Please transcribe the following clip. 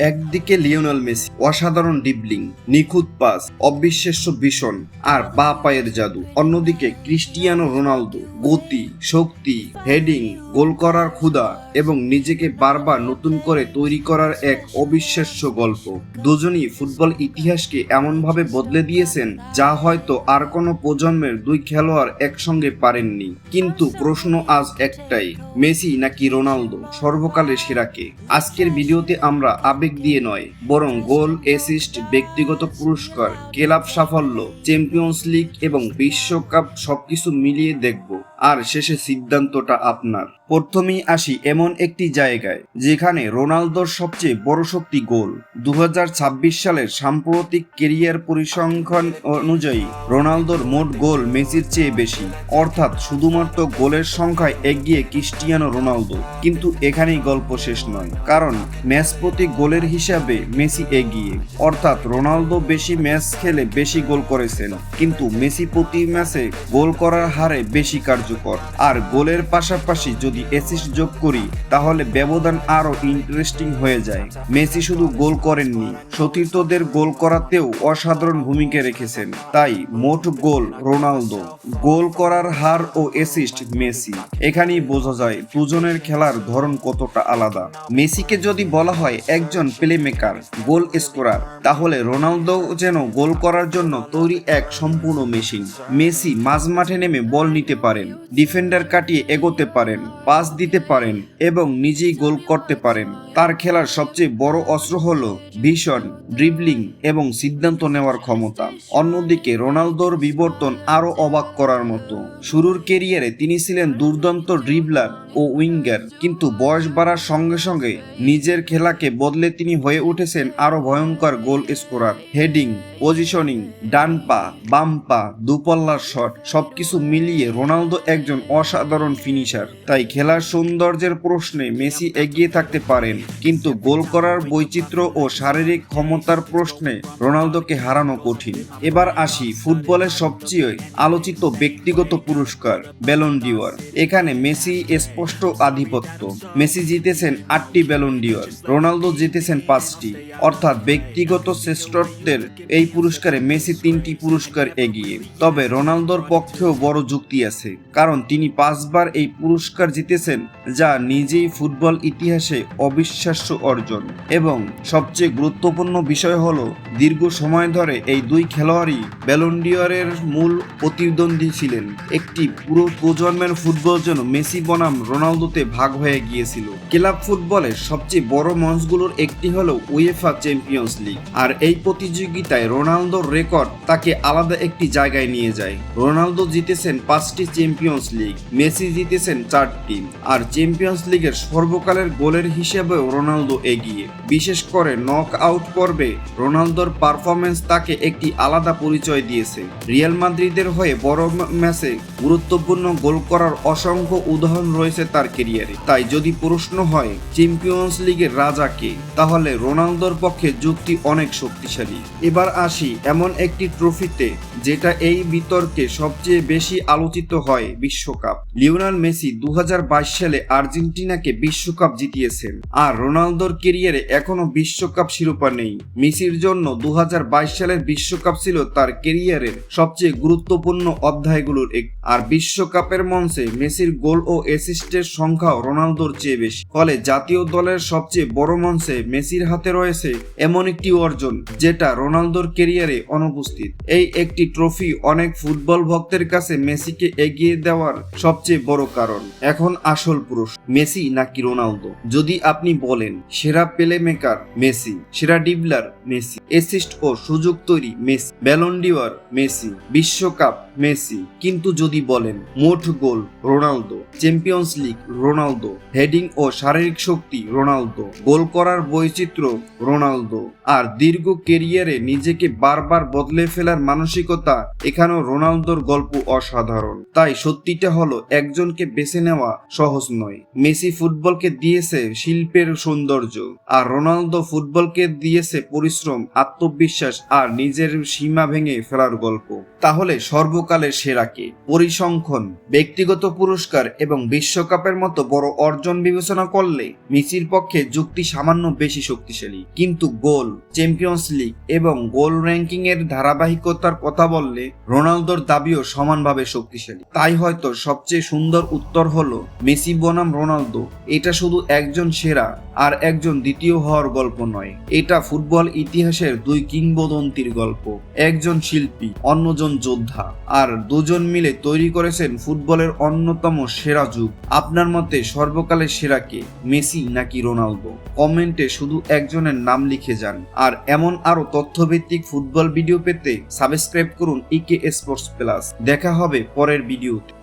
একদিকে Lionel Messi, অসাধারণ dribbling, নিখুঁত পাস, অবিশ্বাস্য ভীষণ আর বা পায়ের জাদু। অন্যদিকে ক্রিস্টিয়ানো রোনালদো, গতি, শক্তি, হেডিং, গোল করার ক্ষুধা এবং নিজেকে বারবার নতুন করে তৈরি করার এক অবিশ্বাস্য গল্প। দুজনই ফুটবল ইতিহাসকে এমনভাবে বদলে দিয়েছেন যা হয়তো আর কোনো প্রজন্মের দুই খেলোয়াড় একসঙ্গে পারেননি। কিন্তু প্রশ্ন আজ একটাই, মেসি নাকি রোনালদো সর্বকালের সেরাকে? আজকের ভিডিওতে আমরা আবেগ দিয়ে নয়, বরং গোল, অ্যাসিস্ট, ব্যক্তিগত পুরস্কার, ক্লাব সাফল্য, চ্যাম্পিয়ন্স লিগ এবং বিশ্বকাপ সবকিছু মিলিয়ে দেখব। আর শেষে সিদ্ধান্তটা আপনার। প্রথমেই আসি এমন একটি জায়গায় যেখানে রোনালদোর সবচেয়ে বড় শক্তি গোল। 2026 সালের সাম্প্রতিক ক্যারিয়ার পরিসংখ্যান অনুযায়ী রোনালদোর মোট গোল মেসির চেয়ে বেশি, অর্থাৎ শুধুমাত্র গোলের সংখ্যায় এগিয়ে ক্রিস্টিয়ানো রোনালদো। কিন্তু এখানেই গল্প শেষ নয়, কারণ ম্যাচ প্রতি গোলের হিসাবে মেসি এগিয়ে, অর্থাৎ রোনালদো বেশি ম্যাচ খেলে বেশি গোল করেছেন, কিন্তু মেসি প্রতি ম্যাচে গোল করার হারে বেশি কার্যকর। আর গোলের পাশাপাশি যদি অ্যাসিস্ট যোগ করি তাহলে ব্যবধান আরো ইন্টারেস্টিং হয়ে যায়। মেসি শুধু গোল করেননি, সতীর্থদের গোল করাতেও অসাধারণ ভূমিকা রেখেছেন। তাই মোট গোল রোনালদো, গোল করার হার ও অ্যাসিস্ট মেসি। এখানেই বোঝা যায় দুজনের খেলার ধরন কতটা আলাদা। মেসিকে যদি বলা হয় একজন প্লেমেকার, গোল স্কোরার, তাহলে রোনালদো যেন গোল করার জন্য তৈরি এক সম্পূর্ণ মেশিন। মেসি মাঝমাঠে নেমে বল নিতে পারেন, ডিফেন্ডার কাটিয়ে এগোতে পারেন, পাস দিতে পারেন এবং নিজেই গোল করতে পারেন। তার খেলার সবচেয়ে বড় অস্ত্র হলো ভিশন, ড্রিবলিং এবং সিদ্ধান্ত নেওয়ার ক্ষমতা। অন্যদিকে রোনালদোর বিবর্তন আরো অবাক করার মতো। শুরুর ক্যারিয়ারে তিনি ছিলেন দুর্দান্ত ড্রিবলার ও উইঙ্গার, কিন্তু বয়স বাড়ার সঙ্গে সঙ্গে নিজের খেলাকে বদলে তিনি হয়ে উঠেছেন আরো ভয়ঙ্কর গোল স্কোরার। হেডিং, পজিশনিং, ডান পা, বাম পা, দুপল্লার শট, সবকিছু মিলিয়ে রোনালদো একজন অসাধারণ ফিনিশার। তাই খেলার সৌন্দর্যের প্রশ্নে মেসি এগিয়ে থাকতে পারেন, কিন্তু গোল করার বৈচিত্র্য ও শারীরিক ক্ষমতার প্রশ্নে রোনালদোকে হারানো কঠিন। এবার আসি ফুটবলের সবচেয়ে আলোচিত ব্যক্তিগত পুরস্কার ব্যালন ডি'অর। এখানে মেসি স্পষ্ট আধিপত্য। মেসি জিতেছেন 8টি ব্যালন ডি'অর, রোনালদো জিতেছেন 5টি, অর্থাৎ ব্যক্তিগত শ্রেষ্ঠত্বের এই পুরস্কারে মেসি 3টি পুরস্কার এগিয়ে। তবে রোনালদোর পক্ষেও বড় যুক্তি আছে, কারণ তিনি 5 বার এই পুরস্কার জিতেছেন, যা নিজেই ফুটবল ইতিহাসে অবিশ্বাস্য অর্জন। এবং সবচেয়ে গুরুত্বপূর্ণ বিষয় হলো দীর্ঘ সময় ধরে এই দুই খেলোয়াড়ই ব্যালন ডি'অরের মূল প্রতিদ্বন্দ্বী ছিলেন। একটি পুরো প্রজন্মের ফুটবল যেন মেসি বনাম রোনালদোতে ভাগ হয়ে গিয়েছিল। ক্লাব ফুটবলের সবচেয়ে বড় মঞ্চগুলোর একটি হলো উয়েফা চ্যাম্পিয়ন্স লিগ, আর এই প্রতিযোগিতায় রোনালদোর রেকর্ড তাকে আলাদা একটি জায়গায় নিয়ে যায়। রোনালদো জিতেছেন 5টি চ্যাম্পিয়ন্স লিগ, মেসি জিতেছেন 4টি, আর চ্যাম্পিয়ন্স লিগের সর্বকালের গোলের হিসেবেও রোনালদো এগিয়ে। বিশেষ করে নক আউট পর্বে রোনালদোর পারফরমেন্স তাকে একটি আলাদা পরিচয় দিয়েছে। রিয়াল মাদ্রিদের হয়ে বড় ম্যাচে গুরুত্বপূর্ণ গোল করার অসংখ্য উদাহরণ রয়েছে তার ক্যারিয়ারে। তাই যদি প্রশ্ন হয় চ্যাম্পিয়ন্স লিগের রাজা কে, তাহলে রোনালদোর পক্ষে যুক্তি অনেক শক্তিশালী। এবার আসি এমন একটি ট্রফিতে যেটা এই বিতর্কে সবচেয়ে বেশি আলোচিত হয়, বিশ্বকাপ। লিওনেল মেসি 2022 সালে আর্জেন্টিনাকে বিশ্বকাপ জিতিয়েছেন, আর রোনালদোর ক্যারিয়ারে এখনো বিশ্বকাপ শিরোপা নেই। মেসির জন্য 2022 সালের বিশ্বকাপ ছিল তার ক্যারিয়ারের সবচেয়ে গুরুত্বপূর্ণ অধ্যায়গুলোর একটি, আর বিশ্বকাপের মঞ্চে মেসির গোল ও অ্যাসিস্টের সংখ্যাও রোনালদোর চেয়ে বেশি। ফলে জাতীয় দলের সবচেয়ে বড় মঞ্চে মেসির হাতে রয়েছে এমন একটি অর্জন যেটা রোনালদোর ক্যারিয়ারে অনুপস্থিত। এই একটি ট্রফি অনেক ফুটবল ভক্তের কাছে মেসিকে এগিয়ে দেওয়ার সবচেয়ে বড় কারণ। এখন আসল প্রশ্ন, মেসি নাকি রোনালদো? যদি আপনি বলেন সেরা প্লেমেকার মেসি, সেরা ড্রিবলার মেসি, অ্যাসিস্ট ও সুযোগ তৈরি মেসি, ব্যালন ডি'অর মেসি, বিশ্বকাপ মেসি, কিন্তু যদি বলেন মোট goal Ronaldo, Champions League Ronaldo, heading ও শারীরিক শক্তি রোনালদো, গোল করার বৈচিত্র্য রোনালদো, আর দীর্ঘ ক্যারিয়ারে নিজেকে বারবার বদলে ফেলার মানসিকতা, এখানেও রোনালদোর গল্প অসাধারণ। তাই সত্যিটা হলো একজনকে বেছে নেওয়া সহজ নয়। মেসি ফুটবলকে দিয়েছে শিল্পের ফুটবলের সৌন্দর্য। আর রোনালদো ফুটবলকে দিয়েছে পরিশ্রম, আত্মবিশ্বাস আর নিজের সীমা ভেঙে ফেলার গল্প। তাহলে সর্বকালের সেরা কে? পরিসংখ্যান, ব্যক্তিগত পুরস্কার এবং বিশ্বকাপের মতো বড় অর্জন বিবেচনা করলে মেসির পক্ষে যুক্তি সামান্য বেশি শক্তিশালী। কিন্তু গোল, চ্যাম্পিয়ন্স লিগ এবং গোল র্যাঙ্কিং এর ধারাবাহিকতার কথা বললে রোনালদোর দাবিও সমানভাবে শক্তিশালী। তাই হয়তো সবচেয়ে সুন্দর উত্তর হলো মেসি বনাম রোনালদো। এটা শুধু একজন সেরা আর একজন দ্বিতীয় হওয়ার গল্প নয়, এটা ফুটবল ইতিহাসের দুই কিংবদন্তির গল্প। একজন শিল্পী, অন্যজন যোদ্ধা, আর দুজন মিলে তৈরি করেছেন ফুটবলের অন্যতম সেরা যুগ। আপনার মতে সর্বকালের সেরা কে, মেসি নাকি রোনালদো? কমেন্টে শুধু একজনের নাম লিখে যান। আর এমন আরো তথ্যভিত্তিক ফুটবল ভিডিও পেতে সাবস্ক্রাইব করুন EK স্পোর্টস প্লাস। দেখা হবে পরের ভিডিওতে।